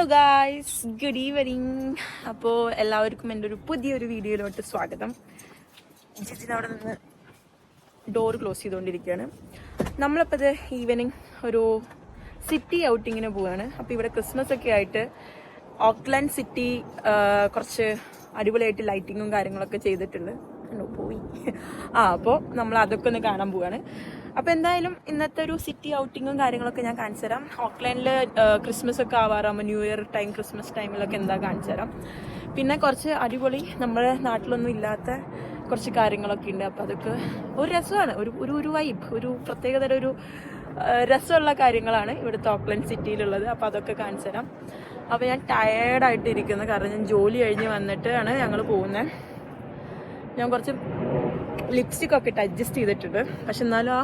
Hello guys, good evening. അപ്പോൾ എല്ലാവർക്കും എൻ്റെ ഒരു പുതിയൊരു വീഡിയോയിലോട്ട് സ്വാഗതം. ജിജിൻ അവിടെ നിന്ന് ഡോർ ക്ലോസ് ചെയ്തുകൊണ്ടിരിക്കുകയാണ്. നമ്മളിപ്പോൾ ഇത് ഈവനിങ് ഒരു സിറ്റി ഔട്ടിങ്ങിന് പോവുകയാണ്. അപ്പോൾ ഇവിടെ ക്രിസ്മസ് ഒക്കെ ആയിട്ട് ഓക്ലാൻഡ് സിറ്റി കുറച്ച് അടിപൊളിയായിട്ട് ലൈറ്റിങ്ങും കാര്യങ്ങളൊക്കെ ചെയ്തിട്ടുണ്ട്. പോയി അപ്പോൾ നമ്മൾ അതൊക്കെ ഒന്ന് കാണാൻ പോവുകയാണ്. അപ്പോൾ എന്തായാലും ഇന്നത്തെ ഒരു സിറ്റി ഔട്ടിങ്ങും കാര്യങ്ങളൊക്കെ ഞാൻ കാണിച്ചു തരാം. ഓക്ലാൻഡിൽ ക്രിസ്മസ് ഒക്കെ ആവാറാകുമ്പോൾ ന്യൂ ഇയർ ടൈം, ക്രിസ്മസ് ടൈമിലൊക്കെ എന്താ കാണിച്ചു തരാം. പിന്നെ കുറച്ച് അടിപൊളി നമ്മുടെ നാട്ടിലൊന്നും ഇല്ലാത്ത കുറച്ച് കാര്യങ്ങളൊക്കെ ഉണ്ട്. അപ്പോൾ അതൊക്കെ ഒരു രസമാണ്, ഒരു വൈബ്, ഒരു പ്രത്യേകതര ഒരു രസമുള്ള കാര്യങ്ങളാണ് ഇവിടുത്തെ ഓക്ലാൻഡ് സിറ്റിയിലുള്ളത്. അപ്പോൾ അതൊക്കെ കാണിച്ചു തരാം. അപ്പോൾ ഞാൻ ടയേർഡായിട്ട് ഇരിക്കുന്നത്, കാരണം ഞാൻ ജോലി കഴിഞ്ഞ് വന്നിട്ടാണ് ഞങ്ങൾ പോകുന്നത്. ഞാൻ കുറച്ച് ലിപ്സ്റ്റിക് ഒക്കെ ഇട്ട് അഡ്ജസ്റ്റ് ചെയ്തിട്ടുണ്ട്. പക്ഷെ എന്നാലും ആ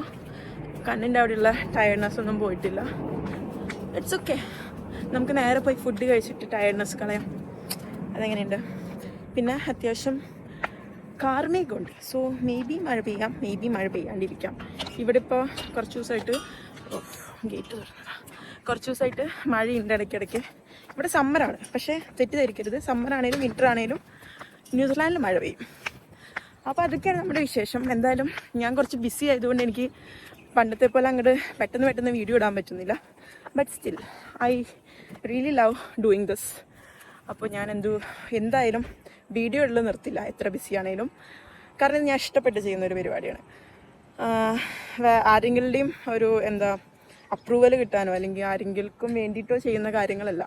കണ്ണിൻ്റെ അവിടെയുള്ള ടയർഡ്നെസ് ഒന്നും പോയിട്ടില്ല. ഇറ്റ്സ് ഓക്കെ, നമുക്ക് നേരെ പോയി ഫുഡ് കഴിച്ചിട്ട് ടയർഡ്നെസ് കളയാം. അതെങ്ങനെയുണ്ട്? പിന്നെ അത്യാവശ്യം കാർമേഘമുണ്ട്. സോ മേ ബി മഴ പെയ്യാം, മേ ബി മഴ പെയ്യാണ്ടിരിക്കാം. ഇവിടെ ഇപ്പോൾ കുറച്ച് ദിവസമായിട്ട് ഗേറ്റ് തുറന്നതാ, കുറച്ച് ദിവസമായിട്ട് മഴയുണ്ട് ഇടയ്ക്കിടയ്ക്ക്. ഇവിടെ സമ്മറാണ്, പക്ഷേ തെറ്റിദ്ധരിക്കരുത്, സമ്മറാണേലും വിൻ്റർ ആണേലും ന്യൂസിലാൻഡിൽ മഴ പെയ്യും. അപ്പോൾ അതൊക്കെയാണ് നമ്മുടെ വിശേഷം. എന്തായാലും ഞാൻ കുറച്ച് ബിസി ആയതുകൊണ്ട് എനിക്ക് പണ്ടത്തെ പോലെ അങ്ങോട്ട് പെട്ടെന്ന് വീഡിയോ ഇടാൻ പറ്റുന്നില്ല. But still I really love doing this. അപ്പോൾ ഞാൻ എന്തായാലും വീഡിയോ ഉള്ളത് നിർത്തില്ല, എത്ര ബിസി ആണെങ്കിലും. കാരണം ഞാൻ ഇഷ്ടപ്പെട്ട് ചെയ്യുന്നൊരു പരിപാടിയാണ്. ആരെങ്കിലും ഒരു അപ്രൂവൽ കിട്ടാനോ അല്ലെങ്കിൽ ആരെങ്കിലും വേണ്ടിയിട്ടോ ചെയ്യുന്ന കാര്യങ്ങളല്ല,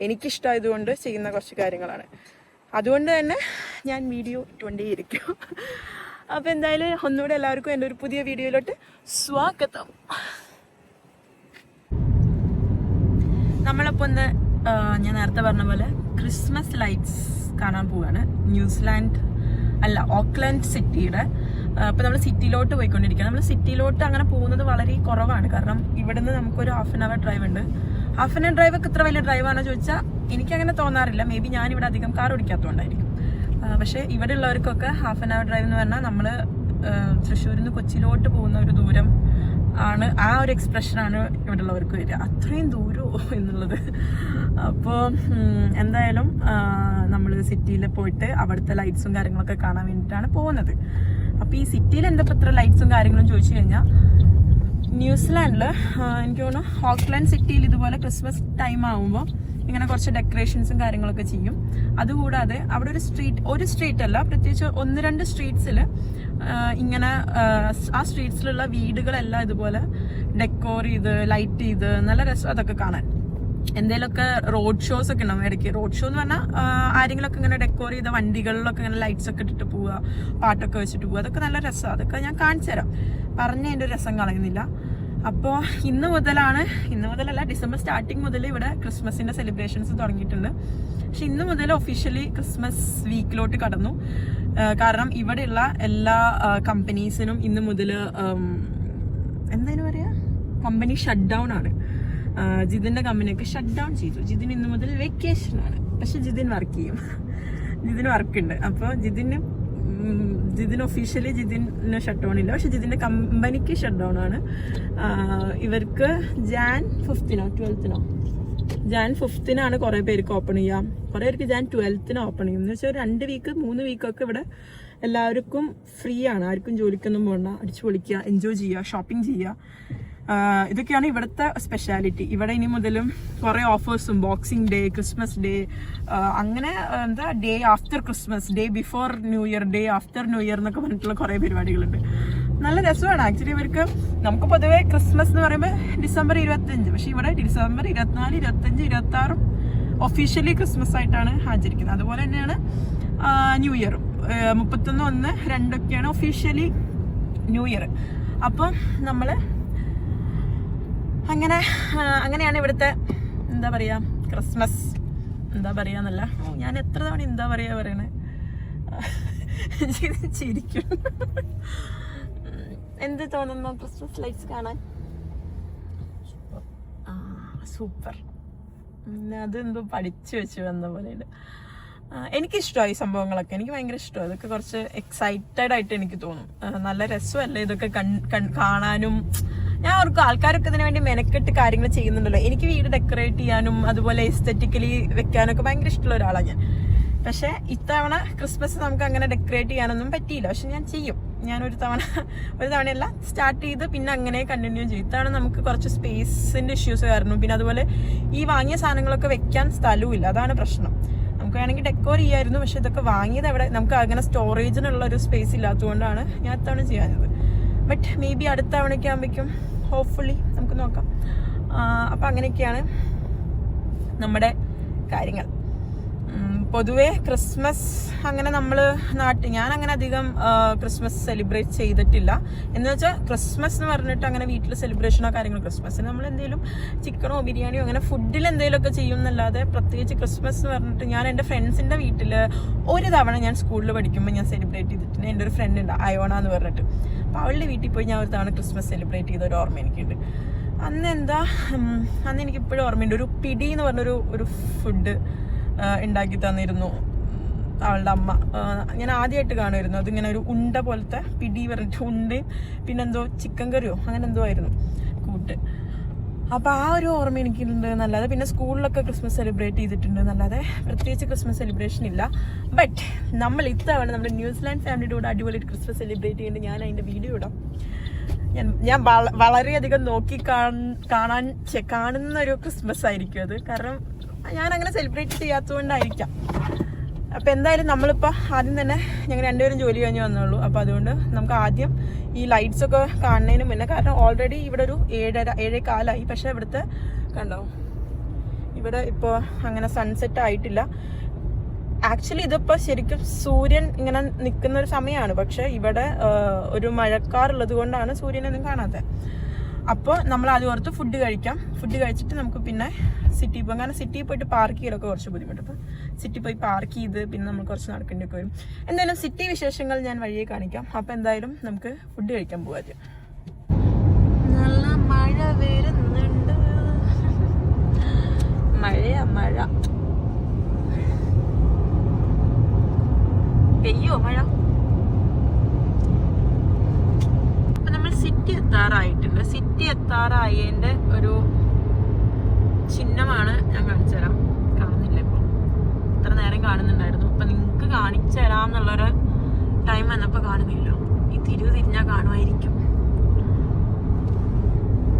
എനിക്കിഷ്ടമായതുകൊണ്ട് ചെയ്യുന്ന കുറച്ച് കാര്യങ്ങളാണ്. അതുകൊണ്ട് തന്നെ ഞാൻ വീഡിയോ ഇട്ടുകൊണ്ടേയിരിക്കും. അപ്പോൾ എന്തായാലും ഒന്നുകൂടെ എല്ലാവർക്കും എൻ്റെ ഒരു പുതിയ വീഡിയോയിലോട്ട് സ്വാഗതം. നമ്മളപ്പോൾ ഞാൻ നേരത്തെ പറഞ്ഞ പോലെ ക്രിസ്മസ് ലൈറ്റ്സ് കാണാൻ പോവുകയാണ്. ഓക്ലാൻഡ് സിറ്റിയുടെ. അപ്പോൾ നമ്മൾ സിറ്റിയിലോട്ട് പോയിക്കൊണ്ടിരിക്കുകയാണ്. നമ്മൾ സിറ്റിയിലോട്ട് അങ്ങനെ പോകുന്നത് വളരെ കുറവാണ്, കാരണം ഇവിടുന്ന് നമുക്കൊരു ഹാഫ് ആൻ അവർ ഡ്രൈവ് ഉണ്ട്. ഹാഫ് ആൻ അവർ ഡ്രൈവ് ഒക്കെ ഇത്ര വലിയ ഡ്രൈവാണോ ചോദിച്ചാൽ എനിക്കങ്ങനെ തോന്നാറില്ല. മേ ബി ഞാനിവിടെ അധികം കാർ ഓടിക്കാത്തതുകൊണ്ടായിരിക്കും. പക്ഷേ ഇവിടെ ഉള്ളവർക്കൊക്കെ ഹാഫ് ആൻ അവർ ഡ്രൈവ് എന്ന് പറഞ്ഞാൽ നമ്മൾ തൃശ്ശൂരിൽ നിന്ന് കൊച്ചിയിലോട്ട് പോകുന്ന ഒരു ദൂരം ആണ്, ആ ഒരു എക്സ്പ്രഷനാണ് ഇവിടെ ഉള്ളവർക്ക് വരിക, അത്രയും ദൂരമോ എന്നുള്ളത്. അപ്പോൾ എന്തായാലും നമ്മൾ സിറ്റിയിൽ പോയിട്ട് അവിടുത്തെ ലൈറ്റ്സും കാര്യങ്ങളൊക്കെ കാണാൻ വേണ്ടിയിട്ടാണ് പോകുന്നത്. അപ്പോൾ ഈ സിറ്റിയിൽ എന്താ ഇത്ര ലൈറ്റ്സും കാര്യങ്ങളും ചോദിച്ചു കഴിഞ്ഞാൽ, ന്യൂസിലാൻഡിൽ എനിക്ക് തോന്നുന്നു ഓക്ലാൻഡ് സിറ്റിയിൽ ഇതുപോലെ ക്രിസ്മസ് ടൈം ആകുമ്പോൾ ഇങ്ങനെ കുറച്ച് ഡെക്കറേഷൻസും കാര്യങ്ങളൊക്കെ ചെയ്യും. അതുകൂടാതെ അവിടെ ഒരു സ്ട്രീറ്റ് അല്ല, പ്രത്യേകിച്ച് 1-2 സ്ട്രീറ്റ്സിൽ ഇങ്ങനെ ആ സ്ട്രീറ്റ്സിലുള്ള വീടുകളെല്ലാം ഇതുപോലെ ഡെക്കോർ ചെയ്ത് ലൈറ്റ് ചെയ്ത് നല്ല രസം അതൊക്കെ കാണാൻ. എന്തെങ്കിലുമൊക്കെ റോഡ് ഷോസ് ഒക്കെ ഉണ്ടാവും ഇടയ്ക്ക്. റോഡ് ഷോ എന്ന് പറഞ്ഞാൽ ആരെങ്കിലുമൊക്കെ ഇങ്ങനെ ഡെക്കോർ ചെയ്ത വണ്ടികളിലൊക്കെ ഇങ്ങനെ ലൈറ്റ്സ് ഒക്കെ ഇട്ടിട്ട് പോവുക, പാട്ടൊക്കെ വെച്ചിട്ട് പോവുക, അതൊക്കെ നല്ല രസമാണ്. അതൊക്കെ ഞാൻ കാണിച്ചു തരാം, പറഞ്ഞ അതിൻ്റെ രസം കളയുന്നില്ല. അപ്പോൾ ഇന്ന് മുതലല്ല, ഡിസംബർ സ്റ്റാർട്ടിങ് മുതൽ ഇവിടെ ക്രിസ്മസിന്റെ സെലിബ്രേഷൻസ് തുടങ്ങിയിട്ടുണ്ട്. പക്ഷെ ഇന്ന് മുതൽ ഒഫീഷ്യലി ക്രിസ്മസ് വീക്കിലോട്ട് കടന്നു. കാരണം ഇവിടെയുള്ള എല്ലാ കമ്പനീസിനും ഇന്ന് മുതൽ കമ്പനി ഷട്ട് ഡൗൺ ആണ്. ജിതിന്റെ കമ്പനിയൊക്കെ ഷട്ട് ഡൗൺ ചെയ്തു. ജിതിൻ ഇന്ന് മുതൽ വെക്കേഷനാണ്. പക്ഷെ ജിതിൻ വർക്ക് ചെയ്യും, ജിതിന് വർക്കുണ്ട്. അപ്പോൾ Jithin officially Jithin shut down ഇല്ല, പക്ഷെ ജിതിന്റെ കമ്പനിക്ക് ഷട്ട് ഡൗൺ ആണ്. ഇവർക്ക് Jan 5 കുറെ പേർക്ക് ഓപ്പൺ ചെയ്യാം, കുറെ പേർക്ക് Jan 12 ഓപ്പൺ ചെയ്യും. എന്ന് വെച്ചാൽ 2 വീക്ക് 3 വീക്കൊക്കെ ഇവിടെ എല്ലാവർക്കും ഫ്രീ ആണ്. ആർക്കും ജോലിക്കൊന്നും പോകണ്ട, അടിച്ചു പൊളിക്കുക, എൻജോയ് ചെയ്യുക, ഷോപ്പിംഗ് ചെയ്യുക. ഇതൊക്കെയാണ് ഇവിടുത്തെ സ്പെഷ്യാലിറ്റി. ഇവിടെ ഇനി മുതലും കുറെ ഓഫേഴ്സും, ബോക്സിംഗ് ഡേ, ക്രിസ്മസ് ഡേ, അങ്ങനെ day after Christmas, day before new year, day after new year എന്നൊക്കെ പറഞ്ഞിട്ടുള്ള കുറെ പരിപാടികളുണ്ട്. നല്ല രസമാണ് ആക്ച്വലി. ഇവർക്ക് നമുക്ക് പൊതുവെ ക്രിസ്മസ് എന്ന് പറയുമ്പോൾ December 25, പക്ഷെ ഇവിടെ December 24, 25, 26 ഒഫീഷ്യലി ക്രിസ്മസ് ആയിട്ടാണ് ആചരിക്കുന്നത്. അതുപോലെ തന്നെയാണ് ന്യൂ ഇയറും 31, 1, 2 ഒക്കെയാണ് ഒഫീഷ്യലി ന്യൂ ഇയർ. അപ്പം നമ്മള് അങ്ങനെയാണ് ഇവിടുത്തെ ക്രിസ്മസ് പറയാന്നല്ല. ഞാൻ എത്ര തവണ പറയണേ ചിരിക്കും. എന്ത് തോന്നുന്നു ക്രിസ്മസ് ലൈറ്റ്സ് കാണാൻ? സൂപ്പർ. അതെന്തോ പഠിച്ചു വെച്ച് വന്ന പോലെയുണ്ട്. എനിക്കിഷ്ടമായി സംഭവങ്ങളൊക്കെ, എനിക്ക് ഭയങ്കര ഇഷ്ടമാണ്. അതൊക്കെ കുറച്ച് എക്സൈറ്റഡ് ആയിട്ട് എനിക്ക് തോന്നും. നല്ല രസമല്ലേ ഇതൊക്കെ കാണാനും ഞാൻ ഓർക്കും ആൾക്കാരൊക്കെ ഇതിനു വേണ്ടി മെനക്കെട്ട് കാര്യങ്ങൾ ചെയ്യുന്നുണ്ടല്ലോ. എനിക്ക് വീട് ഡെക്കറേറ്റ് ചെയ്യാനും അതുപോലെ എസ്തെറ്റിക്കലി വെക്കാനൊക്കെ ഭയങ്കര ഇഷ്ടമുള്ള ഒരാളാണ് ഞാൻ. പക്ഷെ ഇത്തവണ ക്രിസ്മസ് നമുക്ക് അങ്ങനെ ഡെക്കറേറ്റ് ചെയ്യാനൊന്നും പറ്റിയില്ല. പക്ഷെ ഞാൻ ചെയ്യും. ഞാൻ ഒരു തവണയല്ല സ്റ്റാർട്ട് ചെയ്ത് പിന്നെ അങ്ങനെ കണ്ടിന്യൂ ചെയ്യും. ഇത്തവണ നമുക്ക് കുറച്ച് സ്പേസിന്റെ ഇഷ്യൂസ് കാരണം, പിന്നെ അതുപോലെ ഈ വാങ്ങിയ സാധനങ്ങളൊക്കെ വെക്കാൻ സ്ഥലവും ഇല്ല. അതാണ് പ്രശ്നം. നമുക്ക് വേണമെങ്കിൽ ഡെക്കോർ ചെയ്യായിരുന്നു, പക്ഷെ ഇതൊക്കെ വാങ്ങിയത് അവിടെ നമുക്ക് അങ്ങനെ സ്റ്റോറേജിനുള്ള ഒരു സ്പേസ് ഇല്ലാത്തതുകൊണ്ടാണ് ഞാൻ ഇത്തവണ ചെയ്യാഞ്ഞത്. ബട്ട് മേ ബി അടുത്ത തവണയ്ക്ക് ആകുമ്പോഴേക്കും ഹോപ്പ്ഫുള്ളി നമുക്ക് നോക്കാം. അപ്പം അങ്ങനെയൊക്കെയാണ് നമ്മുടെ കാര്യങ്ങൾ. പൊതുവേ ക്രിസ്മസ് അങ്ങനെ ഞാൻ അങ്ങനെ അധികം ക്രിസ്മസ് സെലിബ്രേറ്റ് ചെയ്തിട്ടില്ല. എന്ന് വെച്ചാൽ ക്രിസ്മസ് എന്ന് പറഞ്ഞിട്ട് അങ്ങനെ വീട്ടിൽ സെലിബ്രേഷനോ കാര്യങ്ങളോ, ക്രിസ്മസിന് നമ്മൾ എന്തെങ്കിലും ചിക്കനോ ബിരിയാണിയോ അങ്ങനെ ഫുഡിൽ എന്തെങ്കിലുമൊക്കെ ചെയ്യും എന്നല്ലാതെ പ്രത്യേകിച്ച് ക്രിസ്മസ് എന്ന് പറഞ്ഞിട്ട് ഞാൻ എൻ്റെ ഫ്രണ്ട്സിൻ്റെ വീട്ടിൽ ഒരു തവണ ഞാൻ സ്കൂളിൽ പഠിക്കുമ്പോൾ ഞാൻ സെലിബ്രേറ്റ് ചെയ്തിട്ടുണ്ട്. എൻ്റെ ഒരു ഫ്രണ്ട് ഉണ്ട് അയോണ എന്ന് പറഞ്ഞിട്ട്. അപ്പോൾ അവളുടെ വീട്ടിൽ പോയി ഞാൻ ഒരു തവണ ക്രിസ്മസ് സെലിബ്രേറ്റ് ചെയ്ത ഒരു ഓർമ്മ എനിക്കുണ്ട്. അന്ന് എനിക്കിപ്പോഴും ഓർമ്മയുണ്ട്. ഒരു പിടി എന്ന് പറഞ്ഞൊരു ഫുഡ് ഉണ്ടാക്കി തന്നിരുന്നു അവളുടെ അമ്മ. ഞാൻ ആദ്യമായിട്ട് കാണുമായിരുന്നു. അതിങ്ങനെ ഒരു ഉണ്ട പോലത്തെ പിടി പറഞ്ഞിട്ട് ഉണ്ടയും പിന്നെന്തോ ചിക്കൻ കറിയോ അങ്ങനെ എന്തോ ആയിരുന്നു കൂട്ട്. അപ്പോൾ ആ ഒരു ഓർമ്മ എനിക്കുണ്ട് എന്നല്ലാതെ പിന്നെ സ്കൂളിലൊക്കെ ക്രിസ്മസ് സെലിബ്രേറ്റ് ചെയ്തിട്ടുണ്ട് എന്നല്ലാതെ പ്രത്യേകിച്ച് ക്രിസ്മസ് സെലിബ്രേഷൻ ഇല്ല. ബട്ട് നമ്മൾ ഇത്തവണ നമ്മുടെ ന്യൂസിലാൻഡ് ഫാമിലിയുടെ കൂടെ അടിപൊളിയായിട്ട് ക്രിസ്മസ് സെലിബ്രേറ്റ് ചെയ്യുന്നുണ്ട്. ഞാൻ അതിൻ്റെ വീഡിയോ ഇടാം. ഞാൻ വളരെയധികം നോക്കി കാണുന്ന ഒരു ക്രിസ്മസ് ആയിരിക്കും അത്. കാരണം ഞാൻ അങ്ങനെ സെലിബ്രേറ്റ് ചെയ്യാത്തതുകൊണ്ടായിരിക്കാം. അപ്പം എന്തായാലും നമ്മളിപ്പോൾ ആദ്യം തന്നെ ഞങ്ങൾ രണ്ടുപേരും ജോലി കഴിഞ്ഞ് വന്നുള്ളൂ. അപ്പോൾ അതുകൊണ്ട് നമുക്ക് ആദ്യം ഈ ലൈറ്റ്സ് ഒക്കെ കാണുന്നതിന് മുന്നേ, കാരണം ഓൾറെഡി ഇവിടെ ഒരു 7:15 പക്ഷെ ഇവിടുത്തെ കണ്ടോ ഇവിടെ ഇപ്പോൾ അങ്ങനെ സൺസെറ്റ് ആയിട്ടില്ല. ആക്ച്വലി ഇതിപ്പോൾ ശരിക്കും സൂര്യൻ ഇങ്ങനെ നിൽക്കുന്ന ഒരു സമയമാണ്. പക്ഷെ ഇവിടെ ഒരു മഴക്കാറുള്ളത് കൊണ്ടാണ് സൂര്യനൊന്നും കാണാത്തത്. അപ്പോൾ നമ്മൾ ആദ്യം ഓർത്ത് ഫുഡ് കഴിക്കാം. ഫുഡ് കഴിച്ചിട്ട് നമുക്ക് പിന്നെ സിറ്റിയിൽ പോകാം. കാരണം സിറ്റിയിൽ പോയിട്ട് പാർക്ക് ചെയ്യലൊക്കെ കുറച്ച് ബുദ്ധിമുട്ട്. അപ്പോൾ സിറ്റി പോയി പാർക്ക് ചെയ്ത് പിന്നെ നമ്മൾ കുറച്ച് നടക്കേണ്ടിയൊക്കെ വരും. എന്തായാലും സിറ്റി വിശേഷങ്ങൾ ഞാൻ വഴിയെ കാണിക്കാം. അപ്പോൾ എന്തായാലും നമുക്ക് ഫുഡ് കഴിക്കാൻ പോകാം. നല്ല മഴ വരുന്നുണ്ട്. മഴ പെയ്യോ മഴ? സിറ്റി എത്താറായിട്ടുണ്ട്. സിറ്റി എത്താറായതിന്റെ ഒരു ചിഹ്നമാണ് ഞാൻ കാണിച്ചു തരാം. കാണുന്നില്ല ഇപ്പോൾ, ഇത്ര നേരം കാണുന്നുണ്ടായിരുന്നു. ഇപ്പൊ നിങ്ങൾക്ക് കാണിച്ചു തരാം എന്നുള്ളൊരു ടൈം വന്നപ്പോ കാണുന്നില്ല. ഈ തിരിഞ്ഞാൽ കാണുമായിരിക്കും.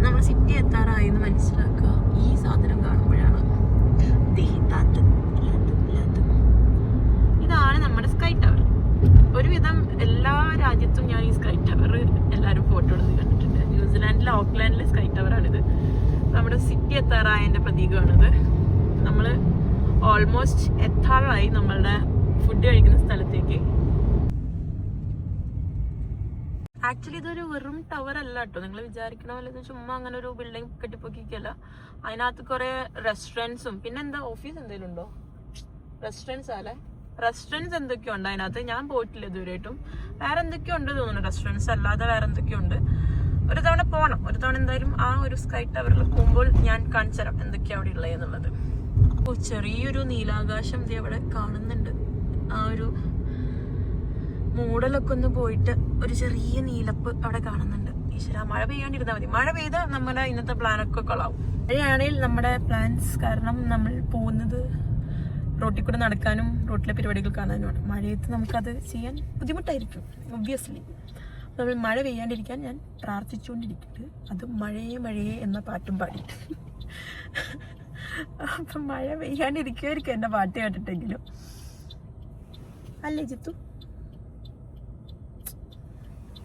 നമ്മൾ സിറ്റി എത്താറായി എന്ന് മനസ്സിലാക്കുക ഈ സാധനം കാണുമ്പോഴാണ്. ഇതാണ് നമ്മുടെ സ്കൈ ടവർ. ഒരുവിധം എല്ലാ രാജ്യത്തും ഞാൻ ഈ സ്കൈ ടവർ എല്ലാവരും ഫോട്ടോ എടുത്ത് കണ്ടിട്ടുണ്ട്. ന്യൂസിലാൻഡിലെ ഓക്ലാൻഡിലെ സ്കൈ ടവറാണിത്. നമ്മുടെ സിറ്റി എത്താറായതിൻ്റെ പ്രതീകമാണിത്. നമ്മൾ ഓൾമോസ്റ്റ് എത്താറായി നമ്മളുടെ ഫുഡ് കഴിക്കുന്ന സ്ഥലത്തേക്ക്. ആക്ച്വലി ഇതൊരു വെറും ടവർ അല്ല കേട്ടോ. നിങ്ങൾ വിചാരിക്കണ പോലെ ഇത് ചുമ്മാ അങ്ങനെ ഒരു ബിൽഡിംഗ് കെട്ടിപ്പൊക്കിക്കല്ല. അതിനകത്ത് കുറെ റെസ്റ്റോറൻറ്റ്സും പിന്നെന്താ ഓഫീസ് എന്തെങ്കിലും ഉണ്ടോ? റെസ്റ്റോറൻറ്റ്സ് എന്തൊക്കെയോ ഉണ്ട് അതിനകത്ത്. ഞാൻ പോയിട്ടില്ല ഇതുവരെയായിട്ടും. വേറെ എന്തൊക്കെയോ ഉണ്ട് തോന്നുന്നു. റെസ്റ്റോറൻറ്റ്സ് അല്ലാതെ വേറെ എന്തൊക്കെയോ ഉണ്ട്. ഒരു തവണ പോകണം. ഒരു തവണ എന്തായാലും ആ ഒരു സ്കൈ ടവറിൽ പോകുമ്പോൾ ഞാൻ കാണിച്ചു തരാം എന്തൊക്കെയാ അവിടെ ഉള്ളത് എന്നുള്ളത്. ചെറിയൊരു നീലാകാശം അവിടെ കാണുന്നുണ്ട്. ആ ഒരു മൂടലൊക്കെ ഒന്ന് പോയിട്ട് ഒരു ചെറിയ നീലപ്പ് അവിടെ കാണുന്നുണ്ട്. ഈശ്വര, മഴ പെയ്യാണ്ടിരുന്നാൽ മതി. മഴ പെയ്താൽ നമ്മുടെ ഇന്നത്തെ പ്ലാനൊക്കെ കൊള്ളാവും. മഴയാണെങ്കിൽ നമ്മുടെ പ്ലാൻസ്, കാരണം നമ്മൾ പോകുന്നത് റോട്ടിൽ കൂടെ നടക്കാനും റോട്ടിലെ പരിപാടികൾ കാണാനുമാണ്. മഴയത്ത് നമുക്കത് ചെയ്യാൻ ബുദ്ധിമുട്ടായിരിക്കും ഒബ്വിയസ്ലി. നമ്മൾ മഴ പെയ്യാണ്ടിരിക്കാൻ ഞാൻ പ്രാർത്ഥിച്ചുകൊണ്ടിരിക്കുന്നത്. അത് മഴയേ മഴയേ എന്ന പാട്ടും പാടിയിട്ട്. അപ്പം മഴ പെയ്യാണ്ടിരിക്കുമായിരിക്കും എൻ്റെ പാട്ട് കേട്ടിട്ടെങ്കിലും. അല്ലേ ജിത്തു?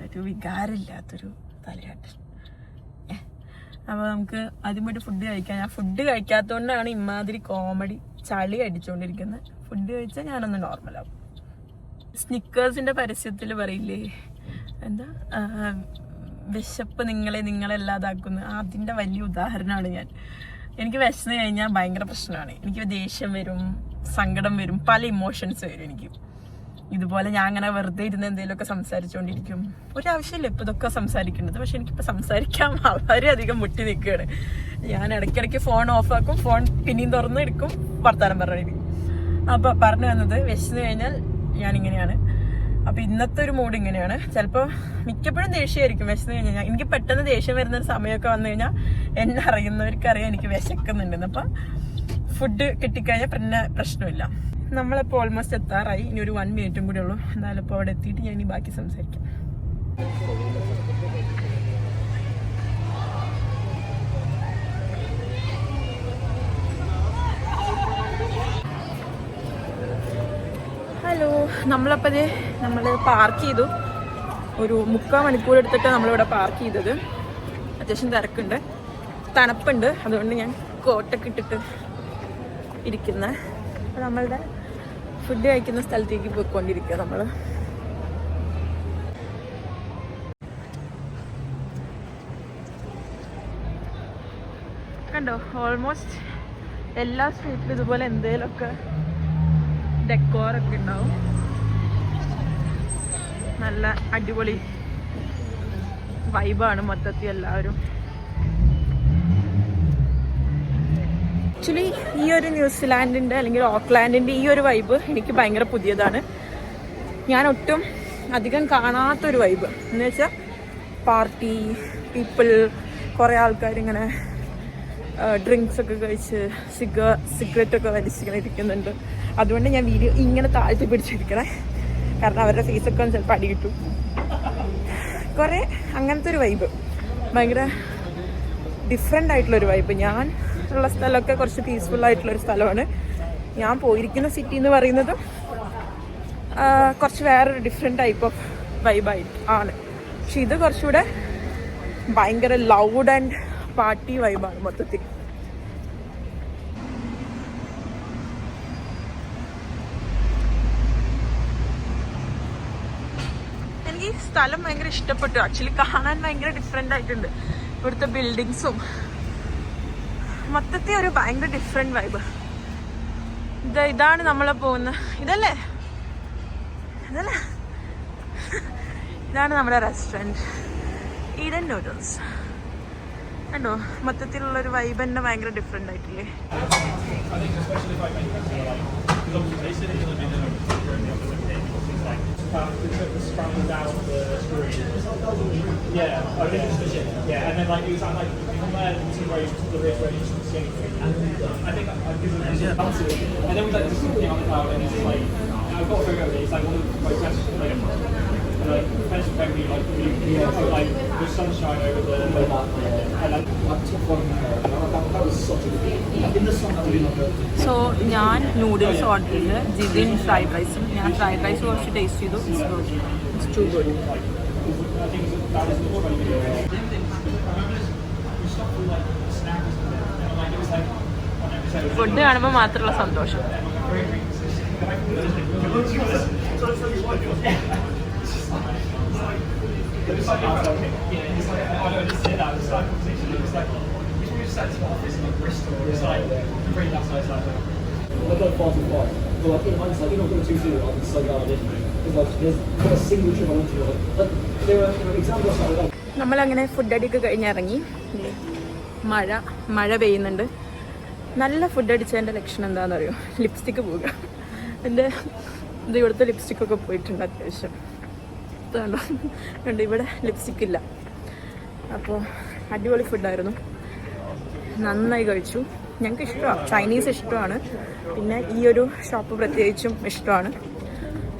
ഒരു വികാരമില്ലാത്തൊരു തലയാട്ട്. അപ്പോൾ നമുക്ക് ആദ്യം പോയിട്ട് ഫുഡ് കഴിക്കാം. ഞാൻ ഫുഡ് കഴിക്കാത്തതുകൊണ്ടാണ് ഇമാതിരി കോമഡി ചളി അടിച്ചുകൊണ്ടിരിക്കുന്നത്. ഫുഡ് കഴിച്ചാൽ ഞാനൊന്ന് നോർമലാവും. സ്നിക്കേഴ്സിൻ്റെ പരസ്യത്തിൽ പറയില്ലേ എന്താ, വിശപ്പ് നിങ്ങളെല്ലാതാക്കുന്നു. അതിൻ്റെ വലിയ ഉദാഹരണമാണ് ഞാൻ. എനിക്ക് വിശന്ന് കഴിഞ്ഞാൽ ഭയങ്കര പ്രശ്നമാണ്. എനിക്ക് ദേഷ്യം വരും, സങ്കടം വരും, പല ഇമോഷൻസ് വരും എനിക്ക്. ഇതുപോലെ ഞാൻ അങ്ങനെ വെറുതെ ഇരുന്ന് എന്തെങ്കിലുമൊക്കെ സംസാരിച്ചുകൊണ്ടിരിക്കും. ഒരാവശ്യമില്ല ഇപ്പം ഇതൊക്കെ സംസാരിക്കേണ്ടത്. പക്ഷെ എനിക്കിപ്പോൾ സംസാരിക്കാൻ വളരെയധികം മുട്ടി നിൽക്കുകയാണ്. ഞാൻ ഇടയ്ക്കിടയ്ക്ക് ഫോൺ ഓഫാക്കും, ഫോൺ പിന്നെയും തുറന്ന് എടുക്കും, വർത്താനം പറഞ്ഞിരിക്കും. അപ്പോൾ പറഞ്ഞു വന്നത്, വിശന്ന് കഴിഞ്ഞാൽ ഞാനിങ്ങനെയാണ്. അപ്പൊ ഇന്നത്തെ ഒരു മൂഡ് ഇങ്ങനെയാണ്. ചിലപ്പോൾ മിക്കപ്പോഴും ദേഷ്യമായിരിക്കും വിശന്ന് കഴിഞ്ഞാൽ. എനിക്ക് പെട്ടെന്ന് ദേഷ്യം വരുന്ന ഒരു സമയമൊക്കെ വന്നു കഴിഞ്ഞാൽ എന്നെ അറിയുന്നവർക്കറിയാം എനിക്ക് വിശക്കുന്നുണ്ടെന്ന്. അപ്പൊ ഫുഡ് കിട്ടിക്കഴിഞ്ഞാൽ പിന്നെ പ്രശ്നമില്ല. നമ്മളിപ്പോൾ ഓൾമോസ്റ്റ് എത്താറായി. ഇനി ഒരു 1 മിനിറ്റും കൂടെ ഉള്ളൂ. എന്നാലും ഇപ്പോൾ അവിടെ എത്തിയിട്ട് ഞാൻ ഇനി ബാക്കി സംസാരിക്കാം. ഹലോ, നമ്മളപ്പോൾ നമ്മൾ പാർക്ക് ചെയ്തു. ഒരു 3/4 മണിക്കൂർ എടുത്തിട്ട് നമ്മളിവിടെ പാർക്ക് ചെയ്തത്. അത്യാവശ്യം തിരക്കുണ്ട്, തണുപ്പുണ്ട്. അതുകൊണ്ട് ഞാൻ കോട്ടൊക്കെ ഇട്ടിട്ട് ഇരിക്കുന്നത്. അപ്പോൾ നമ്മളുടെ ഫുഡ് കഴിക്കുന്ന സ്ഥലത്തേക്ക് പോയിക്കൊണ്ടിരിക്കുക. നമ്മൾ കണ്ടോ, ഓൾമോസ്റ്റ് എല്ലാ സ്ട്രീറ്റിലും ഇതുപോലെ എന്തെങ്കിലുമൊക്കെ ഡെക്കോറൊക്കെ ഉണ്ടാവും. നല്ല അടിപൊളി വൈബാണ് മൊത്തത്തിൽ എല്ലാവരും. ആക്ച്വലി ഈ ഒരു ന്യൂസിലാൻഡിൻ്റെ അല്ലെങ്കിൽ ഓക്ലാൻഡിൻ്റെ ഈ ഒരു വൈബ് എനിക്ക് ഭയങ്കര പുതിയതാണ്. ഞാൻ ഒട്ടും അധികം കാണാത്തൊരു വൈബ് എന്ന് വെച്ചാൽ പാർട്ടി പീപ്പിൾ, കുറേ ആൾക്കാരിങ്ങനെ ഡ്രിങ്ക്സ് ഒക്കെ കഴിച്ച് സിഗരറ്റൊക്കെ വലിച്ചിങ്ങനെ ഇരിക്കുന്നുണ്ട്. അതുകൊണ്ട് ഞാൻ വീഡിയോ ഇങ്ങനെ താഴ്ത്തി പിടിച്ചിരിക്കണേ, കാരണം അവരുടെ ഫേസൊക്കെ ഒന്ന് ചിലപ്പോൾ അടി കിട്ടും. കുറേ അങ്ങനത്തെ ഒരു വൈബ്, ഭയങ്കര ഡിഫറെൻ്റ് ആയിട്ടുള്ളൊരു വൈബ്. ഞാൻ ഉള്ള സ്ഥലമൊക്കെ കുറച്ച് പീസ്ഫുൾ ആയിട്ടുള്ളൊരു സ്ഥലമാണ്. ഞാൻ പോയിരിക്കുന്ന സിറ്റി എന്ന് പറയുന്നത് കുറച്ച് വേറൊരു ഡിഫറെൻറ്റ് ടൈപ്പ് ഓഫ് വൈബാണ്. പക്ഷെ ഇത് കുറച്ചുകൂടെ ഭയങ്കര ലൗഡ് ആൻഡ് പാർട്ടി വൈബാണ് മൊത്തത്തിൽ. എനിക്ക് ഈ സ്ഥലം ഭയങ്കര ഇഷ്ടപ്പെട്ടു. ആക്ച്വലി കാണാൻ ഭയങ്കര ഡിഫറെൻ്റ് ആയിട്ടുണ്ട്. ഇവിടുത്തെ ബിൽഡിങ്സും മൊത്തത്തിൽ ഒരു ഭയങ്കര ഡിഫറെൻറ്റ് വൈബ്. ഇതാണ് നമ്മളെ പോകുന്ന ഇതല്ലേ ഇതാണ് നമ്മുടെ റെസ്റ്റോറൻറ്റ് ഈഡൻ നൂഡിൽസ്. കണ്ടോ, മൊത്തത്തിലുള്ളൊരു വൈബ് തന്നെ ഭയങ്കര ഡിഫറെൻ്റ് ആയിട്ടില്ലേ. scrambled out the screw. Yeah, I think it's legit. Yeah, and then like it was like from there to where the ridge where you should see anything. I think I give them and then we like just looking out the cloud and it's like I've got to go over it. It's like one of the most best like fancy family like so like the sunshine over the and like top one that was such a in the sun that we not good. So ഞാൻ noodles order ചെയ്ത്, Jithin fried റൈസും. ഞാൻ fried rice കുറച്ച് taste ചെയ്തു. It's too good. Food കാണുമ്പോൾ മാത്രമുള്ള സന്തോഷം. നമ്മളങ്ങനെ ഫുഡ് അടിയൊക്കെ കഴിഞ്ഞിറങ്ങി. മഴ പെയ്യുന്നുണ്ട്. നല്ല ഫുഡ് അടിച്ചതിൻ്റെ ലക്ഷണം എന്താണെന്ന് അറിയോ? ലിപ്സ്റ്റിക്ക് പോവുക. എൻ്റെ ഇവിടുത്തെ ലിപ്സ്റ്റിക്കൊക്കെ പോയിട്ടുണ്ട് അത്യാവശ്യം. കണ്ടോ, ഇവിടെ ലിപ്സ്റ്റിക്ക് ഇല്ല. അപ്പോൾ അടിപൊളി ഫുഡായിരുന്നു, നന്നായി കഴിച്ചു. ഞങ്ങൾക്ക് ഇഷ്ടമാണ്, ചൈനീസ് ഇഷ്ടമാണ്. പിന്നെ ഈ ഒരു ഷോപ്പ് പ്രത്യേകിച്ചും ഇഷ്ടമാണ്.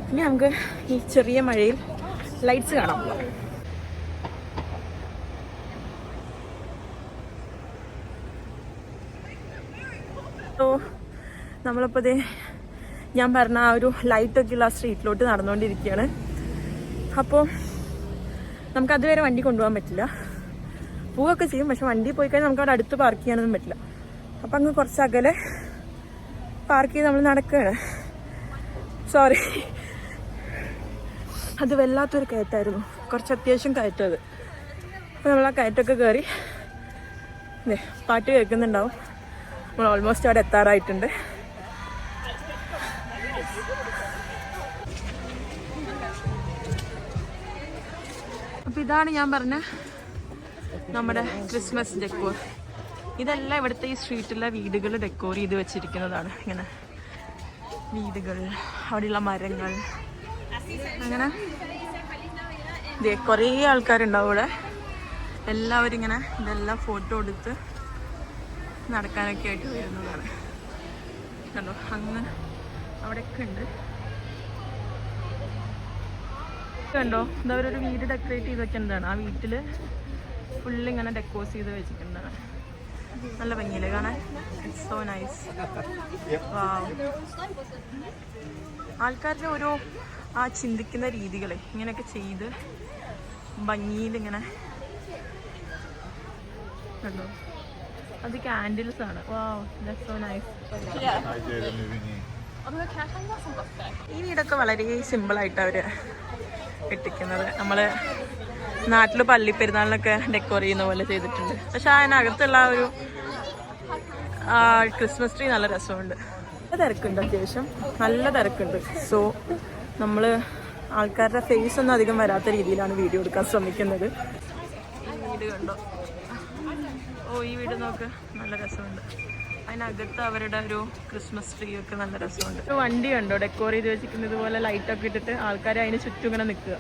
ഇനി നമുക്ക് ഈ ചെറിയ മഴയിൽ ലൈറ്റ്സ് കാണാം. സോ നമ്മളിപ്പോൾ ഞാൻ പറഞ്ഞ ആ ഒരു ലൈറ്റൊക്കെ ഉള്ള ആ സ്ട്രീറ്റിലോട്ട് നടന്നുകൊണ്ടിരിക്കുകയാണ്. അപ്പോൾ നമുക്കതുവരെ വണ്ടി കൊണ്ടുപോകാൻ പറ്റില്ല. പോവുകയൊക്കെ ചെയ്യും, പക്ഷെ വണ്ടി പോയി കഴിഞ്ഞാൽ നമുക്ക് അവിടെ അടുത്ത് പാർക്ക് ചെയ്യാനൊന്നും പറ്റില്ല. അപ്പം അങ്ങ് കുറച്ച് അകലെ പാർക്ക് ചെയ്ത് നമ്മൾ നടക്കുകയാണ്. സോറി, അത് വല്ലാത്തൊരു കയറ്റായിരുന്നു, കുറച്ച് അത്യാവശ്യം കയറ്റം അത്. അപ്പോൾ നമ്മൾ ആ കയറ്റമൊക്കെ കയറി പാട്ട് കേൾക്കുന്നുണ്ടാവും. നമ്മൾ ഓൾമോസ്റ്റ് അവിടെ എത്താറായിട്ടുണ്ട്. അപ്പോൾ ഇതാണ് ഞാൻ പറഞ്ഞ നമ്മുടെ ക്രിസ്മസ് ഡെക്കോർ. ഇതെല്ലാം ഇവിടുത്തെ ഈ സ്ട്രീറ്റിലെ വീടുകൾ ഡെക്കോർ ചെയ്ത് വെച്ചിരിക്കുന്നതാണ്. ഇങ്ങനെ വീടുകൾ, അവിടെയുള്ള മരങ്ങൾ, അങ്ങനെ കുറേ ആൾക്കാരുണ്ടാവും ഇവിടെ. എല്ലാവരും ഇങ്ങനെ ഇതെല്ലാം ഫോട്ടോ എടുത്ത് നടക്കാനൊക്കെ ആയിട്ട് വരുന്നതാണ്. കണ്ടോ, അങ്ങ് അവിടെയൊക്കെ ഉണ്ട്. കണ്ടോ, എന്താ ഒരു വീട് ഡെക്കറേറ്റ് ചെയ്ത് വെക്കുന്നതാണ്. ആ വീട്ടിൽ ഫുള്ള് ഇങ്ങനെ ഡെക്കോസ് ചെയ്ത് വെച്ചിട്ടുണ്ടാണ്. നല്ല ഭംഗിയില്ലേ കാണാൻ? It's so nice. ആൾക്കാരുടെ ഓരോ ആ ചിന്തിക്കുന്ന രീതികളെ ഇങ്ങനെയൊക്കെ ചെയ്ത് ഭംഗിയിൽ ഇങ്ങനെ കണ്ടോ. അത് ക്യാൻഡിൽസ് ആണ്. വാവ്, ദാറ്റ്സ് സോ നൈസ്. ഈ വീടൊക്കെ വളരെ സിമ്പിളായിട്ട് അവർ കെട്ടിക്കുന്നത്. നമ്മൾ നാട്ടിൽ പള്ളിപ്പെരുന്നാളിനൊക്കെ ഡെക്കോർ ചെയ്യുന്ന പോലെ ചെയ്തിട്ടുണ്ട്. പക്ഷെ അതിനകത്തുള്ള ആ ഒരു ക്രിസ്മസ് ട്രീ നല്ല രസമുണ്ട്. നല്ല തിരക്കുണ്ട്, അത്യാവശ്യം നല്ല തിരക്കുണ്ട്. സോ നമ്മൾ ആൾക്കാരുടെ ഫേസ് ഒന്നും അധികം വരാത്ത രീതിയിലാണ് വീഡിയോ എടുക്കാൻ ശ്രമിക്കുന്നത്. വീട് കണ്ടോ? ഓ, ഈ വീട് നോക്ക്, നല്ല രസമുണ്ട്. അതിനകത്ത് അവരുടെ ഒരു ക്രിസ്മസ് ട്രീ ഒക്കെ നല്ല രസമുണ്ട്. ഒരു വണ്ടി കണ്ടോ ഡെക്കോർ ചെയ്ത് വെച്ചിരിക്കുന്നത് പോലെ, ലൈറ്റൊക്കെ ഇട്ടിട്ട് ആൾക്കാർ അതിന് ചുറ്റും ഇങ്ങനെ നിൽക്കുക.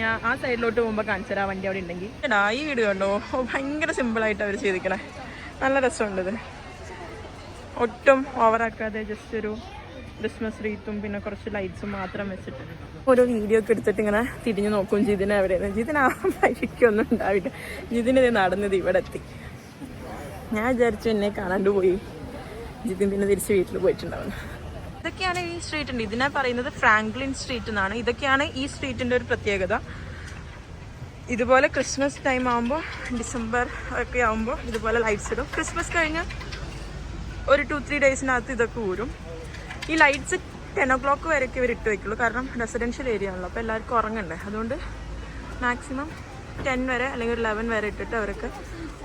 ഞാൻ ആ സൈഡിലോട്ട് പോകുമ്പോൾ കാണിച്ചത് ആ വണ്ടി അവിടെ ഉണ്ടെങ്കിൽ. എടാ, ഈ വീട് കണ്ടോ? ഭയങ്കര സിമ്പിളായിട്ട് അവർ ചെയ്തിരിക്കണേ. നല്ല രസമുണ്ട് ഇത്. ഒട്ടും ഓവറാക്കാതെ ജസ്റ്റ് ഒരു ക്രിസ്മസ് റീത്തും പിന്നെ കുറച്ച് ലൈറ്റ്സും മാത്രം വെച്ചിട്ട് ഓരോ വീഡിയോ ഒക്കെ എടുത്തിട്ട് ഇങ്ങനെ തിരിഞ്ഞു നോക്കും ജിതിന് എവിടെയാണ്. ജിതിന് ആ വഴിക്കൊന്നും ഉണ്ടാവില്ല. ജിതിന് ഇത് നടന്നത് ഇവിടെ എത്തി. ഞാൻ വിചാരിച്ചു എന്നെ കാണാണ്ട് പോയി. ജിതിൻ പിന്നെ തിരിച്ച് വീട്ടിൽ പോയിട്ടുണ്ടാവുന്നു. ഇതൊക്കെയാണ് ഈ സ്ട്രീറ്റ്. ഇതിനെ പറയുന്നത് ഫ്രാങ്ക്ലിൻ സ്ട്രീറ്റ് എന്നാണ്. ഇതൊക്കെയാണ് ഈ സ്ട്രീറ്റിൻ്റെ ഒരു പ്രത്യേകത. ഇതുപോലെ ക്രിസ്മസ് ടൈം ആകുമ്പോൾ, ഡിസംബർ ഒക്കെ ആകുമ്പോൾ ഇതുപോലെ ലൈറ്റ്സ് ഇടും. ക്രിസ്മസ് കഴിഞ്ഞ് ഒരു 2-3 ഡേയ്സിനകത്ത് ഇതൊക്കെ ഊരും. ഈ ലൈറ്റ്സ് 10 o'clock വരെയൊക്കെ ഇവർ ഇട്ട് വയ്ക്കുള്ളൂ. കാരണം റെസിഡൻഷ്യൽ ഏരിയ ആണല്ലോ, അപ്പോൾ എല്ലാവർക്കും ഉറങ്ങണ്ടേ. അതുകൊണ്ട് മാക്സിമം 10 വരെ അല്ലെങ്കിൽ 11 വരെ ഇട്ടിട്ട് അവരൊക്കെ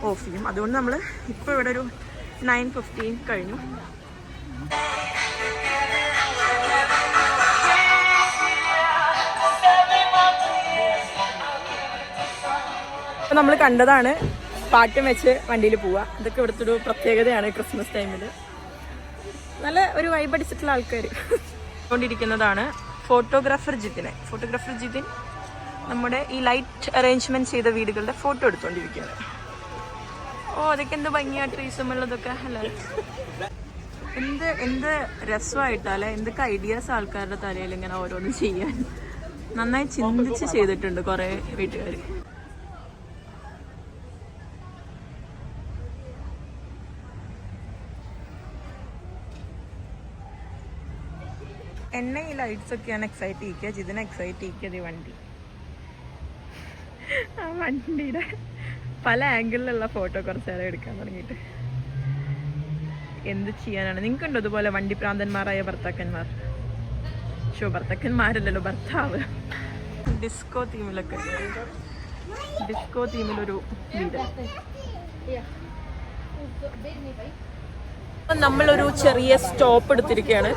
ഓഫ് ചെയ്യും. അതുകൊണ്ട് നമ്മൾ ഇപ്പോൾ ഇവിടെ ഒരു 9:15 കഴിഞ്ഞു. അപ്പോൾ നമ്മൾ കണ്ടതാണ് പാട്ടും വെച്ച് വണ്ടിയിൽ പോവുക. ഇതൊക്കെ ഇവിടുത്തെ ഒരു പ്രത്യേകതയാണ് ക്രിസ്മസ് ടൈമിൽ. നല്ല ഒരു വൈബ് അടിച്ചിട്ടുള്ള ആൾക്കാർ കൊണ്ടിരിക്കുന്നതാണ് ഫോട്ടോഗ്രാഫർ ജിതിൻ നമ്മുടെ ഈ ലൈറ്റ് അറേഞ്ച്മെന്റ് ചെയ്ത വീടുകളുടെ ഫോട്ടോ എടുത്തുകൊണ്ടിരിക്കുകയാണ്. ഓ, അതൊക്കെ എന്ത് ഭംഗിയാ, ട്രീസും ഉള്ളതൊക്കെ അല്ലേ. എന്ത് രസമായിട്ടല്ലേ, എന്തൊക്കെ ഐഡിയാസ് ആൾക്കാരുടെ തലയിൽ ഇങ്ങനെ ഓരോന്നും ചെയ്യാൻ നന്നായി ചിന്തിച്ച് ചെയ്തിട്ടുണ്ട് കുറേ വീട്ടുകാർ. എന്നെ ഈ ലൈറ്റ്സ് ഒക്കെയാണ് എക്സൈറ്റ് ചെയ്യിക്കുക. ജിതിനെ എക്സൈറ്റ് ചെയ്യിക്കുക ഈ വണ്ടി. ആ വണ്ടിയുടെ പല ആംഗിളിലുള്ള ഫോട്ടോ കുറച്ച് നേരം എടുക്കാൻ തുടങ്ങിയിട്ട്. എന്ത് ചെയ്യാനാണ്? നിങ്ങൾക്കുണ്ടോ ഇതുപോലെ വണ്ടി പ്രാന്തന്മാരായ ഭർത്താക്കന്മാർ? ഭർത്താക്കന്മാരല്ലല്ലോ, ഭർത്താവ്. ഡിസ്കോ തീമിലൊരു വീട്. നമ്മളൊരു ചെറിയ സ്റ്റോപ്പ് എടുത്തിരിക്കുകയാണ്.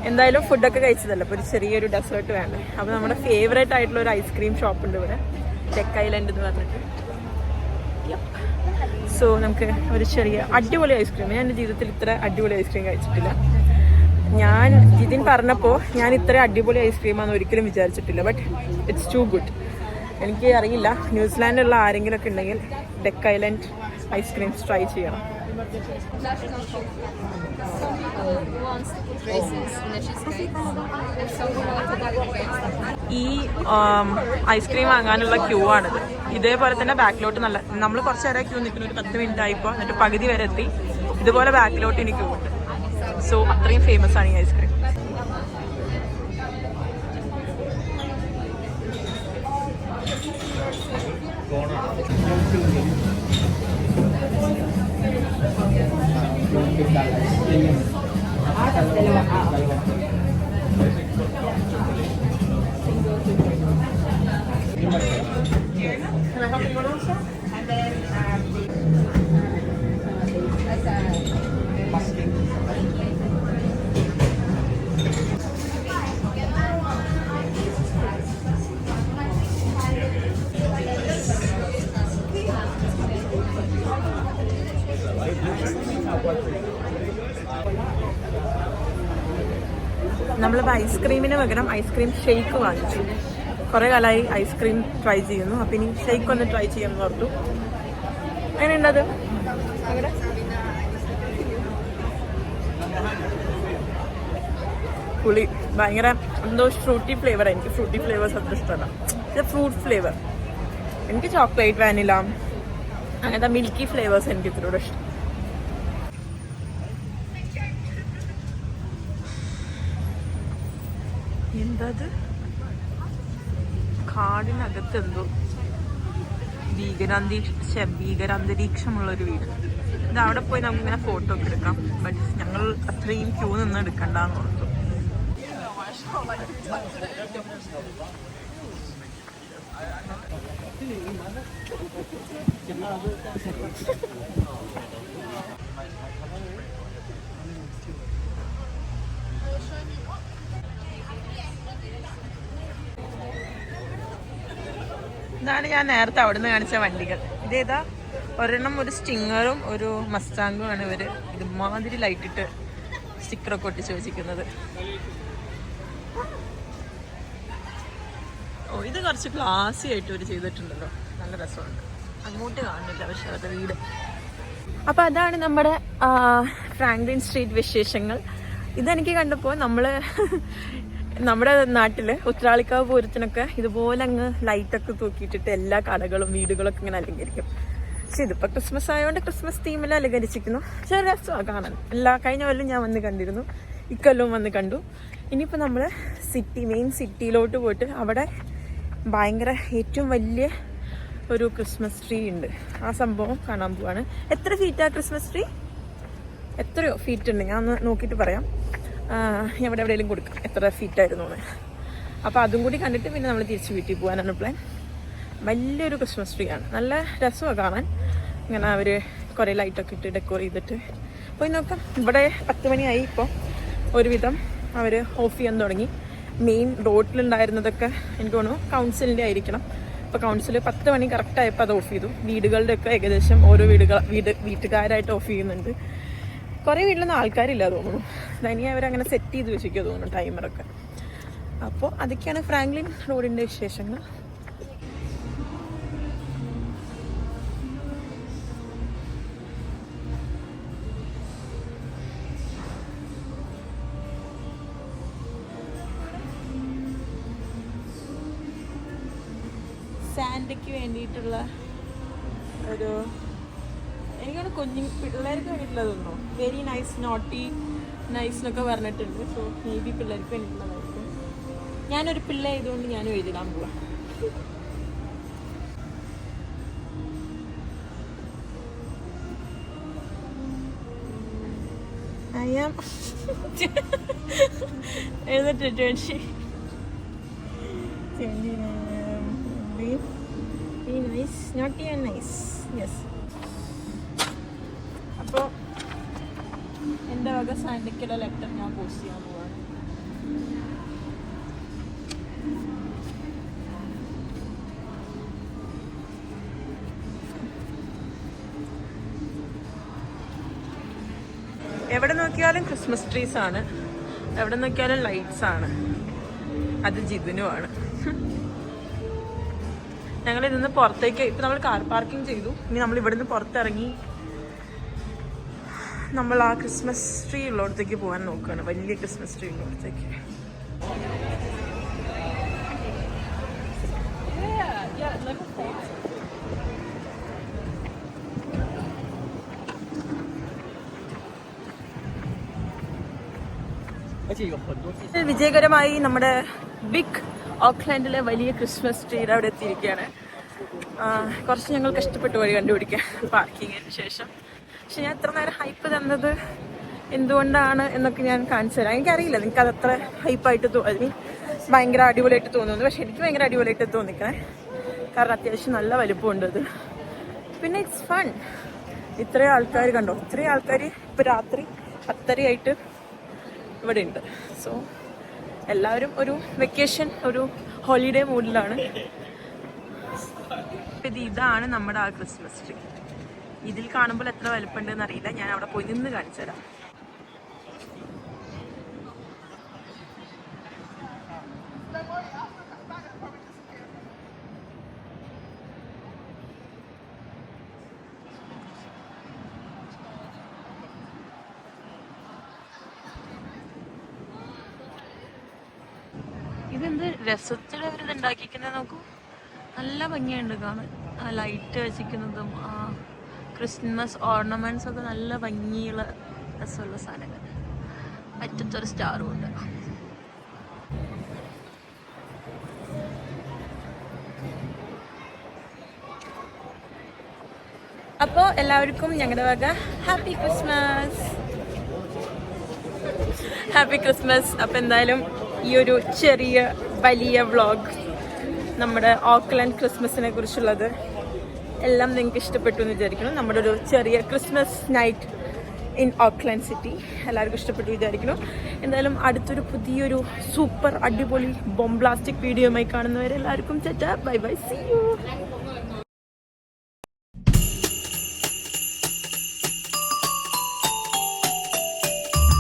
എന്തായാലും ഫുഡൊക്കെ കഴിച്ചതല്ല, അപ്പോൾ ഒരു ചെറിയൊരു ഡെസേർട്ട് വേണ്ടേ. അപ്പോൾ നമ്മുടെ ഫേവറേറ്റ് ആയിട്ടുള്ള ഒരു ഐസ്ക്രീം ഷോപ്പ് ഉണ്ട് ഇവിടെ, ടെക് ഐലൻഡ് എന്ന് പറഞ്ഞിട്ട്. സോ നമുക്ക് ഒരു ചെറിയ അടിപൊളി ഐസ്ക്രീം, ഞാൻ എൻ്റെ ജീവിതത്തിൽ ഇത്ര അടിപൊളി ഐസ്ക്രീം കഴിച്ചിട്ടില്ല. ഞാൻ ജിതിൻ പറഞ്ഞപ്പോൾ ഞാൻ ഇത്ര അടിപൊളി ഐസ്ക്രീമാണെന്ന് ഒരിക്കലും വിചാരിച്ചിട്ടില്ല. But it's too good. എനിക്ക് അറിയില്ല, ന്യൂസിലാൻഡിലുള്ള ആരെങ്കിലും ഒക്കെ ഉണ്ടെങ്കിൽ ടെക് ഐലൻഡ് ഐസ്ക്രീംസ് ട്രൈ ചെയ്യണം. ഈ ഐസ്ക്രീം വാങ്ങാനുള്ള ക്യൂ ആണിത്. ഇതേപോലെ തന്നെ ബാക്കിലോട്ട് നമ്മൾ കുറച്ച് നേരം ക്യൂ നിൽക്കുന്ന, ഒരു 10 മിനിറ്റ് ആയിപ്പോൾ, എന്നിട്ട് പകുതി വരെ എത്തി. ഇതുപോലെ ബാക്കിലോട്ട് ഇനി ക്യൂ ഉണ്ട്. സോ അത്രയും ഫേമസ് ആണ് ഈ ഐസ്ക്രീം. നമ്മളിപ്പോൾ ഐസ്ക്രീമിന് പകരം ഐസ്ക്രീം ഷെയ്ക്ക് വാങ്ങിച്ചു. കുറേ കാലമായി ഐസ്ക്രീം ട്രൈ ചെയ്യുന്നു. അപ്പം ഇനി ഷെയ്ക്ക് ഒന്ന് ട്രൈ ചെയ്യാമെന്ന് ഓർത്തു. എങ്ങനെയുണ്ടത്? അവിടെ പുളി ഭയങ്കര എന്തോ ഫ്രൂട്ടി ഫ്ലേവർ. എനിക്ക് ഫ്രൂട്ടി ഫ്ലേവേഴ്സ് അത്ര ഇഷ്ടമല്ല. ഇത് ഫ്രൂട്ട് ഫ്ലേവർ. എനിക്ക് ചോക്ലേറ്റ്, വാനില അങ്ങനത്തെ മിൽക്കി ഫ്ലേവേഴ്സ് എനിക്ക് ഇത്രയോടെ ഇഷ്ടം. എന്തത്? കാടിനകത്ത് എന്തോ ഭീകരാന്തരീക്ഷമുള്ളൊരു വീട്. ഇത് അവിടെ പോയി നമുക്കിങ്ങനെ ഫോട്ടോ ഒക്കെ എടുക്കാം. ബട്ട് ഞങ്ങൾ അത്രയും ക്യൂ നിന്ന് എടുക്കണ്ടെന്ന് ഓർത്തു. ഇതാണ് ഞാൻ നേരത്തെ അവിടുന്ന് കാണിച്ച വണ്ടികൾ. ഇതേതാ? ഒരെണ്ണം ഒരു സ്റ്റിങ്ങറും ഒരു മസ്റ്റാങ്കും ആണ്. ഇവര് ഇതുമാതിരി ലൈറ്റിട്ട് സ്റ്റിക്കറൊക്കെ ഒട്ടിച്ച് വെച്ചിരിക്കുന്നത്. ഓ, ഇത് കുറച്ച് ക്ലാസി ആയിട്ട് ഇവർ ചെയ്തിട്ടുണ്ടല്ലോ. നല്ല രസമുണ്ട്. അങ്ങോട്ട് കാണുന്നില്ല പക്ഷെ അവരുടെ വീട്. അപ്പം അതാണ് നമ്മുടെ ഫ്രാങ്ക്ലിൻ സ്ട്രീറ്റ് വിശേഷങ്ങൾ. ഇതെനിക്ക് കണ്ടപ്പോൾ നമ്മുടെ നാട്ടില് ഉത്രാളിക്കാവ് പൂരത്തിനൊക്കെ ഇതുപോലെ അങ്ങ് ലൈറ്റൊക്കെ തൂക്കിയിട്ടിട്ട് എല്ലാ കടകളും വീടുകളൊക്കെ ഇങ്ങനെ അലങ്കരിക്കും. പക്ഷെ ഇതിപ്പോൾ ക്രിസ്മസ് ആയതുകൊണ്ട് ക്രിസ്മസ് തീമിൽ അലങ്കരിച്ചിരിക്കുന്നു. പക്ഷെ രസമാണ് കാണാൻ. കഴിഞ്ഞ കൊല്ലം ഞാൻ വന്ന് കണ്ടിരുന്നു, ഇക്കൊല്ലവും വന്ന് കണ്ടു. ഇനിയിപ്പോൾ നമ്മൾ മെയിൻ സിറ്റിയിലോട്ട് പോയിട്ട് അവിടെ ഭയങ്കര ഏറ്റവും വലിയ ഒരു ക്രിസ്മസ് ട്രീ ഉണ്ട്. ആ സംഭവം കാണാൻ പോവാണ്. എത്ര ഫീറ്റാ ക്രിസ്മസ് ട്രീ? എത്രയോ ഫീറ്റ് ഉണ്ട്, ഞാൻ ഒന്ന് നോക്കിയിട്ട് പറയാം. എവിടെയെങ്കിലും കൊടുക്കാം എത്ര ഫീറ്റായിരുന്നു എന്ന്. അപ്പോൾ അതും കൂടി കണ്ടിട്ട് പിന്നെ നമ്മൾ തിരിച്ച് വീട്ടിൽ പോകാനാണ് പ്ലാൻ. വലിയൊരു ക്രിസ്മസ് ട്രീ ആണ്. നല്ല രസമാണ് കാണാൻ. ഇങ്ങനെ അവർ കുറേ ലൈറ്റൊക്കെ ഇട്ട് ഡെക്കോർ ചെയ്തിട്ട് പോയി നോക്കാം. ഇവിടെ 10 മണിയായി. ഇപ്പോൾ ഒരുവിധം അവർ ഓഫ് ചെയ്യാൻ തുടങ്ങി. മെയിൻ റോഡിലുണ്ടായിരുന്നതൊക്കെ എനിക്ക് തോന്നുന്നു കൗൺസിലിൻ്റെ ആയിരിക്കണം. അപ്പോൾ കൗൺസിൽ 10 മണി കറക്റ്റായപ്പോൾ അത് ഓഫ് ചെയ്തു. വീടുകളുടെയൊക്കെ ഏകദേശം ഓരോ വീട്ടുകാരായിട്ട് ഓഫ് ചെയ്യുന്നുണ്ട്. കുറേ വീട്ടിലൊന്നും ആൾക്കാരില്ല തോന്നുന്നു. തനിയെ അവരങ്ങനെ സെറ്റ് ചെയ്ത് വെച്ചിരിക്കുക തോന്നുന്നു ടൈമറൊക്കെ. അപ്പോൾ അതൊക്കെയാണ് ഫ്രാങ്ക്ലിൻ റോഡിൻ്റെ വിശേഷങ്ങൾ. സാൻഡയ്ക്ക് വേണ്ടിയിട്ടുള്ള ഒരു എനിക്കാണ് പിള്ളേർക്ക് വേണ്ടിയിട്ടുള്ളത് തോന്നുന്നു. വെരി നൈസ്, നോട്ടി നൈസ് എന്നൊക്കെ പറഞ്ഞിട്ടുണ്ട്. സോ മേ ബി പിള്ളേർക്ക് വേണ്ടിയിട്ടുള്ളതായിരിക്കും. ഞാനൊരു പിള്ള ആയതുകൊണ്ട് ഞാനും എഴുതാൻ പോവാം. എഴുതിട്ട് nice, naughty and nice. Yes. അപ്പോൾ എൻ്റെ വക സാൻഡയ്ക്കുള്ള ലെറ്റർ ഞാൻ പോസ്റ്റ് ചെയ്യാൻ പോവാണ്. എവിടെ നോക്കിയാലും ക്രിസ്മസ് ട്രീസ് ആണ്, എവിടെ നോക്കിയാലും ലൈറ്റ്സ് ആണ്. അത് ജിതിനുമാണ്. ഞങ്ങൾ ഇതിന്ന് പുറത്തേക്ക് ഇപ്പം നമ്മൾ കാർ പാർക്കിംഗ് ചെയ്തു. ഇനി നമ്മൾ ഇവിടുന്ന് പുറത്തിറങ്ങി നമ്മൾ ആ ക്രിസ്മസ് ട്രീ ഉള്ളിടത്തേക്ക് പോകാൻ നോക്കുകയാണ്. വലിയ ക്രിസ്മസ് ട്രീ ഉള്ളിടത്തേക്ക്. വിജയകരമായി നമ്മുടെ ബിഗ് ഓക്ലാൻഡിലെ വലിയ ക്രിസ്മസ് ട്രീയുടെ അവിടെ എത്തിയിരിക്കുകയാണ്. കുറച്ച് ഞങ്ങൾ കഷ്ടപ്പെട്ട് വഴി കണ്ടുപിടിക്കാൻ പാർക്കിങ്ങിന് ശേഷം. പക്ഷെ ഞാൻ ഇത്ര നേരം ഹൈപ്പ് തന്നത് എന്തുകൊണ്ടാണ് എന്നൊക്കെ ഞാൻ കാണിച്ചു തരാം. എനിക്കറിയില്ല നിങ്ങൾക്ക് അതത്ര ഹൈപ്പായിട്ട് തോന്നി, ഭയങ്കര അടിപൊളിയായിട്ട് തോന്നുന്നു. പക്ഷെ എനിക്ക് ഭയങ്കര അടിപൊളിയായിട്ട് തോന്നിക്കണേ. കാരണം അത്യാവശ്യം നല്ല വലുപ്പമുണ്ട് അത്. പിന്നെ ഇറ്റ്സ് ഫൺ. ഇത്രയും ആൾക്കാർ കണ്ടോ, ഇത്രയും ആൾക്കാർ ഇപ്പോൾ രാത്രി 10:30 ഇവിടെ ഉണ്ട്. സോ എല്ലാവരും ഒരു വെക്കേഷൻ, ഒരു ഹോളിഡേ മൂഡിലാണ്. ഇതാണ് നമ്മുടെ ആ ക്രിസ്മസ് ട്രീ. ഇതിൽ കാണുമ്പോൾ എത്ര വലുപ്പമുണ്ടെന്ന് അറിയില്ല. ഞാൻ അവിടെ പോയി നിന്ന് കാണിച്ചു തരാം. രസത്തിൽ അവരിത് ഉണ്ടാക്കിക്കുന്നത് നോക്കൂ, നല്ല ഭംഗിയുണ്ട് കാണാൻ. ആ ലൈറ്റ് വെച്ചിരിക്കുന്നതും ആ ക്രിസ്മസ് ഓർണമെന്റ്സ് ഒക്കെ നല്ല ഭംഗിയുള്ള രസമുള്ള സാധനങ്ങൾ. അറ്റത്തൊരു സ്റ്റാറും ഉണ്ട്. അപ്പോൾ എല്ലാവർക്കും ഞങ്ങളുടെ വക ഹാപ്പി ക്രിസ്മസ്. Happy Christmas. അപ്പോൾ എന്തായാലും ഈ ഒരു ചെറിയ വലിയ വ്ളോഗ് നമ്മുടെ ഓക്ലൻഡ് ക്രിസ്മസിനെ കുറിച്ചുള്ളത് എല്ലാം നിങ്ങൾക്ക് ഇഷ്ടപ്പെട്ടു എന്ന് വിചാരിക്കണം. നമ്മുടെ ഒരു ചെറിയ Christmas night in Auckland city എല്ലാവർക്കും ഇഷ്ടപ്പെട്ടു വിചാരിക്കണം. എന്തായാലും അടുത്തൊരു പുതിയൊരു സൂപ്പർ അടിപൊളി ബോംബ്ലാസ്റ്റിക് വീഡിയോയുമായി കാണുന്നവരെ എല്ലാവർക്കും ബൈ ബൈ, സീ യു.